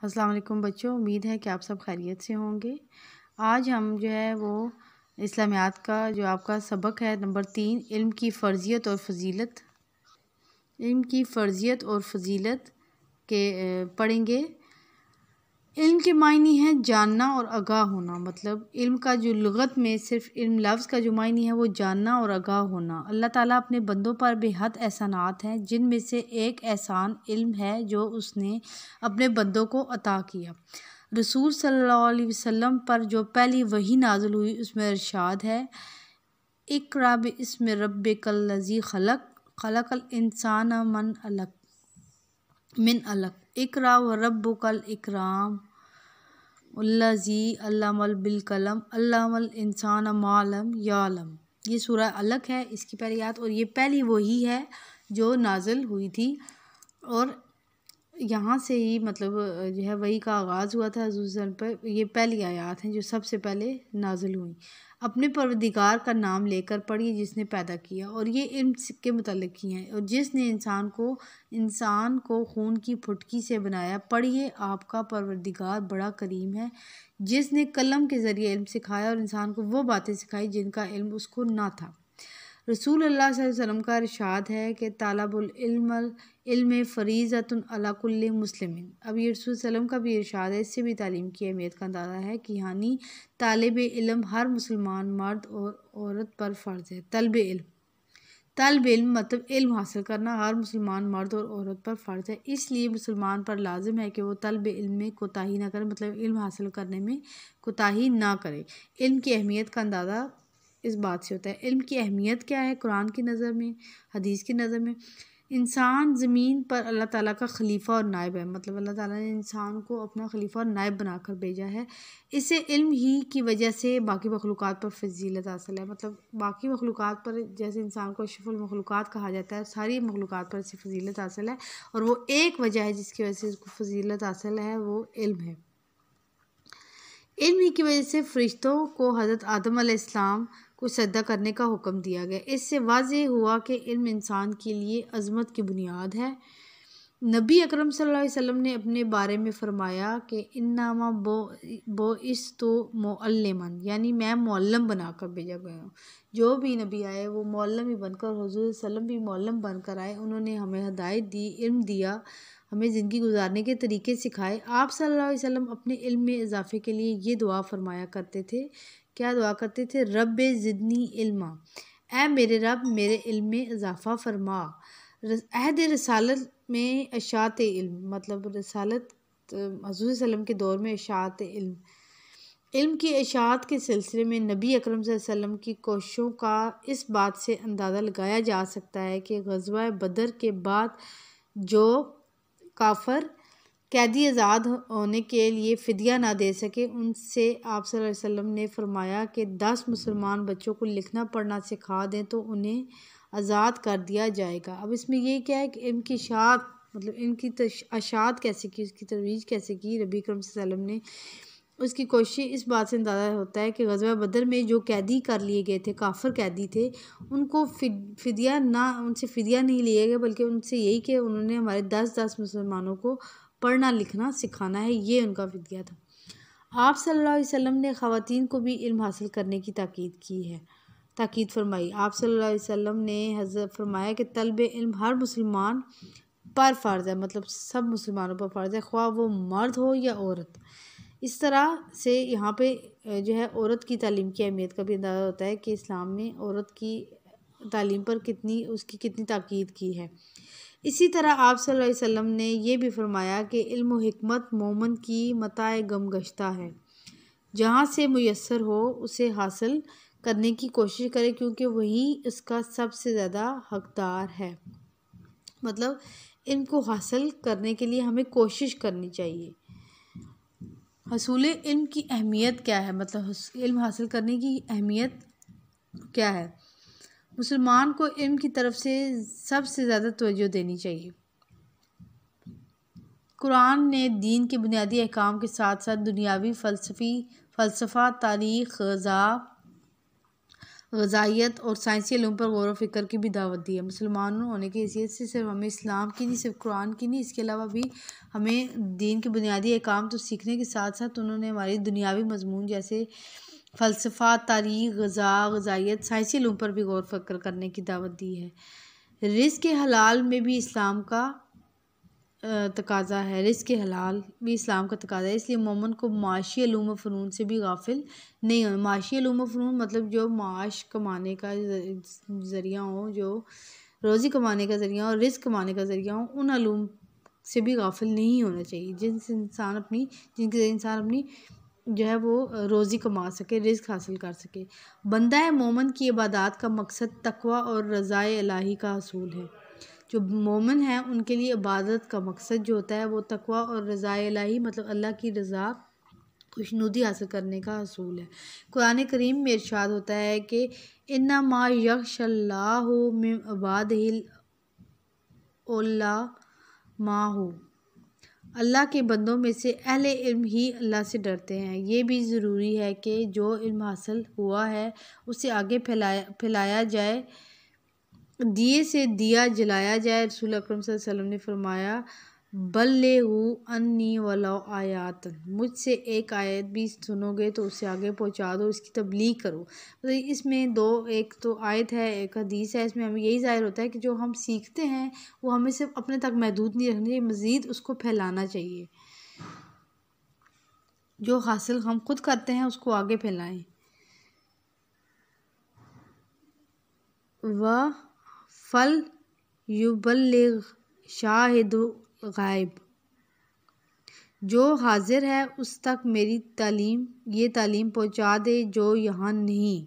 अस्सलाम वालेकुम बच्चों, उम्मीद है कि आप सब खैरियत से होंगे। आज हम जो है वो इस्लामियात का जो आपका सबक है नंबर 3 इल्म की फ़र्ज़ियत और फ़जीलत के पढ़ेंगे। इल्म के मायने हैं जानना और आगाह होना। मतलब इल्म का जो लुगत में सिर्फ़ इल्म लफ्ज़ का जो मायने है वो जानना और आगाह होना। अल्लाह ताला अपने बंदों पर बेहद एहसानात हैं, जिनमें से एक एहसान इल्म है जो उसने अपने बंदों को अता किया। रसूल सल्लल्लाहु अलैहि वसल्लम पर जो पहली वही नाज़िल हुई उसमें इरशाद है, इक़रा बिस्मि रब्बिकल लज़ी खलक़ल इंसाना मिन अलक़ इक़रा व रब्बुकल इकराम उल्लज़ी अल्लमल बिल कलम अल्लमल इंसान मा लम यालम। ये सूरह अलक़ है, इसकी पहली आयत, और ये पहली वही है जो नाज़िल हुई थी और यहाँ से ही मतलब जो है वही का आगाज़ हुआ था हुज़ूर पर। ये पहली आयत हैं जो सबसे पहले नाज़िल हुई। अपने परवरदिगार का नाम लेकर पढ़िए जिसने पैदा किया, और ये इल्म के मुतल्लिक़ ही हैं, और जिसने इंसान को खून की फुटकी से बनाया। पढ़िए आपका परवरदिगार बड़ा करीम है, जिसने कलम के ज़रिए इल्म सिखाया और इंसान को वो बातें सिखाई जिनका इल्म उसको ना था। रसूल अल्लाह सल्लल्लाहु अलैहि वसल्लम का इरशाद है कि तालबुल इल्म फ़रीज़तुन अला कुल्लि मुस्लिमिन। अब ये रसूल सल्लम का भी इरशाद है, इससे भी तालीम की अहमियत का अंदाज़ा है कि यानी तालिब इल्म हर मुसलमान मर्द और औरत पर फ़र्ज़ है। तलब इल्म मतलब इल्म हासिल करना हर मुसलमान मर्द और औरत पर फ़र्ज़ है। इसलिए मुसलमान पर लाजिम है कि वो तलब इल्म में कोताही ना करे, मतलब इल्म हासिल करने में कोताही ना करे। इल्म की अहमियत का अंदाज़ा इस बात से होता है। इल्म की अहमियत क्या है कुरान की नज़र में, हदीस की नज़र में? इंसान ज़मीन पर अल्लाह ताला का खलीफा और नायब है। मतलब अल्लाह ताला ने इंसान को अपना खलीफा और नायब बनाकर भेजा है। इससे इल्म ही की वजह से बाकी मखलूक़ात पर फजीलत हासिल है। मतलब बाकी मखलूक़ात पर जैसे इंसान को अशरफुल मखलूक़ात कहा जाता है, सारी मखलूक़ात पर इससे फजीलत हासिल है, और वो एक वजह है जिसकी वजह से इसको फजीलत हासिल है, वो इल्म है। इल्म ही की वजह से फ़रिश्तों को हज़रत आदम अलैहिस्सलाम को सजदा करने का हुक्म दिया गया। इससे वाज़ेह हुआ कि इल्म इंसान के लिए अज़मत की बुनियाद है। नबी अकरम सल्लल्लाहु अलैहि वसल्लम ने अपने बारे में फ़रमाया कि इन्नमा बोइस्तु मुअल्लिमन, यानी मैं मुअल्लिम बनाकर भेजा गया हूँ। जो भी नबी आए वो मुअल्लिम ही बनकर, हुज़ूर सल्लम भी मुअल्लिम बनकर आए। उन्होंने हमें हिदायत दी, इल्म दिया, हमें ज़िंदगी गुजारने के तरीके सिखाए। आप सल्लल्लाहु अलैहि वसल्लम अपने इल्म में इजाफ़े के लिए ये दुआ फरमाया करते थे। क्या दुआ करते थे? रब्बे ज़िदनी इल्मा, ऐ मेरे रब मेरे इल्म में इजाफ़ा फरमा। अहद रसालत में इशाअत इल्म, मतलब रसालत हुज़ूर सल्लम के दौर में इशाअत इल्म की इशाअत के सिलसिले में नबी अकरम सल्लल्लाहु अलैहि वसल्लम की कोशिशों का इस बात से अंदाज़ा लगाया जा सकता है कि ग़ज़वा बदर के बाद जो काफ़र कैदी आज़ाद होने के लिए फ़िदिया ना दे सके, उनसे आप सल्लल्लाहु अलैहि वसल्लम ने फ़रमाया कि 10 मुसलमान बच्चों को लिखना पढ़ना सिखा दें तो उन्हें आज़ाद कर दिया जाएगा। अब इसमें ये क्या है कि इनकी इशाअत, मतलब इनकी अशाअत कैसे की, उसकी तरवीज कैसे की नबी अकरम सल्लल्लाहु अलैहि वसल्लम ने, उसकी कोशिश इस बात से अंदाज़ा होता है कि ग़ज़वा बदर में जो कैदी कर लिए गए थे, काफ़िर कैदी थे, उनको उनसे फ़िदिया नहीं लिया गया, बल्कि उनसे यही कि उन्होंने हमारे 10-10 मुसलमानों को पढ़ना लिखना सिखाना है, ये उनका फ़िदिया था। आप सल्लल्लाहु अलैहि वसल्लम ने ख़वातीन को भी इल्म हासिल करने की ताकीद फरमाई। आप सल्लल्लाहु अलैहि वसल्लम ने फरमाया कि तलब इल्म हर मुसलमान पर फ़र्ज़ है, मतलब सब मुसलमानों पर फ़र्ज़ है, ख्वाह वो मर्द हो या औरत। इस तरह से यहाँ पे जो है औरत की तालीम की अहमियत का भी अंदाज़ा होता है कि इस्लाम में औरत की तालीम पर कितनी ताकीद की है। इसी तरह आप सल्लल्लाहु अलैहि वसल्लम ने यह भी फरमाया कि इल्म व हिकमत मोमन की मताए गमगश्ता है, जहाँ से मुयस्सर हो उसे हासिल करने की कोशिश करे, क्योंकि वही इसका सबसे ज़्यादा हकदार है। मतलब इनको हासिल करने के लिए हमें कोशिश करनी चाहिए। हसूल इल्म की अहमियत क्या है? मतलब इल्म हासिल करने की अहमियत क्या है? मुसलमान को इल्म की तरफ से सबसे ज़्यादा तवज्जो देनी चाहिए। कुरान ने दीन के बुनियादी अहकाम के साथ साथ दुनियावी फ़लसफ़ा, तारीख़, ग़ज़ा, ग़ज़ाइयत और साइंसी इल्म पर गौर व फ़िक्र की भी दावत दी है। मुसलमान होने की हैसियत से सिर्फ हमें इस्लाम की नहीं, सिर्फ कुरान की नहीं, इसके अलावा भी हमें दीन के बुनियादी अहकाम तो सीखने के साथ साथ उन्होंने हमारी दुनियावी मज़मून जैसे फ़लसफ़ा, तारीख़, ग़ज़ाइयत, साइंसी इल्म पर भी गौर व फ़िक्र करने की दावत दी है। रिज़्क़ हलाल में भी इस्लाम का तकाज़ा है, रिज़्क़ हलाल भी इस्लाम का तकाज़ा है, इसलिए मोमिन को माशी उलूम व फ़नून से भी गाफिल नहीं होना। माशी उलूम व फ़नून मतलब जो माश कमाने का ज़रिया हो, जो रोज़ी कमाने का ज़रिया हो, रिज़्क़ कमाने का ज़रिया हो, उन उलूम से भी गाफिल नहीं होना चाहिए जिनके इंसान अपनी जो है वो रोज़ी कमा सके, रिज़्क़ हासिल कर सके। बंदा मोमिन की इबादत का मकसद तक़वा और रज़ाए इलाही का हसूल है। जो मोमिन हैं उनके लिए इबादत का मकसद जो होता है वो तक़वा और रज़ाए इलाही मतलब अल्लाह की रज़ा, खुशनुदी हासिल करने का हसूल है। कुरान करीम में इरशाद होता है कि इन्नमा यख्शल्लाहु मिन इबादिहिल उलमाउ, अल्लाह के बंदों में से अहले इल्म ही अल्लाह से डरते हैं। ये भी ज़रूरी है कि जो इल्म हासिल हुआ है उसे आगे फैलाया जाए, दिए से दिया जलाया जाए। रसूल अकरम सल्लल्लाहु अलैहि वसल्लम ने फरमाया बल्लिगू अन्नी वलो आयात, मुझसे एक आयत भी सुनोगे तो उसे आगे पहुंचा दो, इसकी तबलीग करो। तो इसमें दो, एक तो आयत है, एक हदीस है। इसमें हमें यही ज़ाहिर होता है कि जो हम सीखते हैं वो हमें सिर्फ अपने तक महदूद नहीं रखना चाहिए, मज़ीद उसको फैलाना चाहिए। जो हासिल हम खुद करते हैं उसको आगे फैलाएं। व फल युबल्लिग शाहिदु गायब, जो हाजिर है उस तक मेरी ये तालीम पहुंचा दे जो यहाँ नहीं।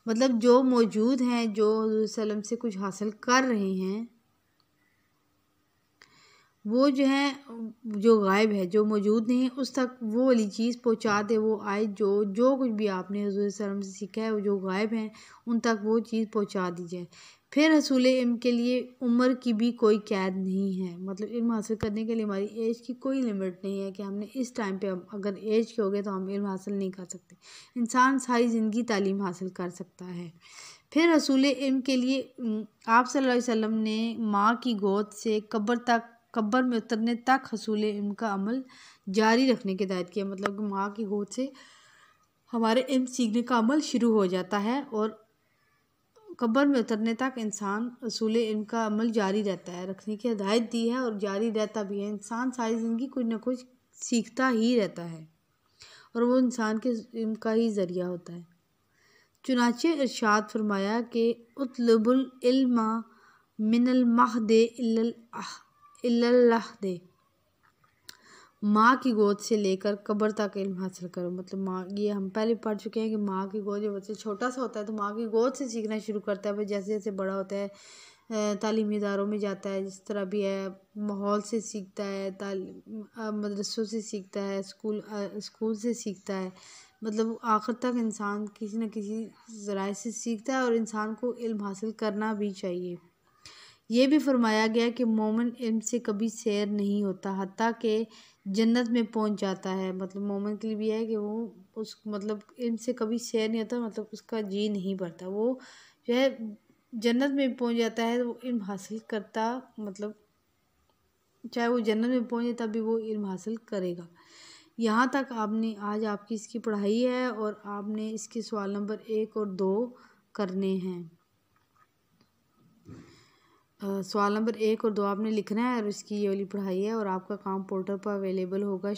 मतलब जो मौजूद हैं, जो सल्लम से कुछ हासिल कर रहे हैं, वो जो है जो गायब है, जो मौजूद नहीं है, उस तक वो वाली चीज़ पहुंचा दे। वो आए जो कुछ भी आपने हुज़ूर सल्लम से सीखा है, वो जो गायब हैं उन तक वो चीज़ पहुंचा दी जाए। फिर हसूल इल्म के लिए उम्र की भी कोई कैद नहीं है। मतलब इल्म हासिल करने के लिए हमारी एज की कोई लिमिट नहीं है कि हमने इस टाइम पे अगर एज के हो गए तो हम इल्म हासिल नहीं कर सकते। इंसान सारी ज़िंदगी तालीम हासिल कर सकता है। फिर हसूल इल्म के लिए आप सल्लल्लाहु अलैहि वसल्लम ने माँ की गोद से कब्र में उतरने तक हसूल इल्म का अमल जारी रखने की हिदायत किया। मतलब माँ की गोद से हमारे इल्म सीखने का अमल शुरू हो जाता है और कब्र में उतरने तक इंसान हसूल इल्म का अमल जारी रहता है, रखने की हिदायत दी है और जारी रहता भी है। इंसान सारी ज़िंदगी कुछ ना कुछ सीखता ही रहता है और वो इंसान के इल्म का ही ज़रिया होता है। चुनाचे इरशाद फरमाया कि उतलुबुल इल्मा मिनल महदे इल्लल लहदे, माँ की गोद से लेकर कब्र तक इल्म हासिल करो। मतलब माँ, ये हम पहले पढ़ चुके हैं कि माँ की गोद, जब बच्चा छोटा सा होता है तो माँ की गोद से सीखना शुरू करता है। फिर जैसे जैसे बड़ा होता है तालीमी इदारों में जाता है, जिस तरह भी है, माहौल से सीखता है, मदरसों से सीखता है, स्कूल से सीखता है। मतलब आखिर तक इंसान किसी न किसी ज़राए से सीखता है और इंसान को इल्म हासिल करना भी चाहिए। ये भी फरमाया गया कि मोमिन इल्म से कभी सैर नहीं होता हत्ता कि जन्नत में पहुंच जाता है। मतलब मोमिन के लिए भी है कि वो उस मतलब इल्म से कभी सैर नहीं होता, मतलब उसका जी नहीं भरता, वो जो है जन्नत में पहुंच जाता है। वो इल्म हासिल करता, मतलब चाहे वो जन्नत में पहुंचे तब भी वो इल्म हासिल करेगा। यहाँ तक आपने आज आपकी इसकी पढ़ाई है और आपने इसके सवाल नंबर 1 और 2 करने हैं। सवाल नंबर 1 और 2 आपने लिखना है और इसकी ये वाली पढ़ाई है और आपका काम पोर्टल पर अवेलेबल होगा।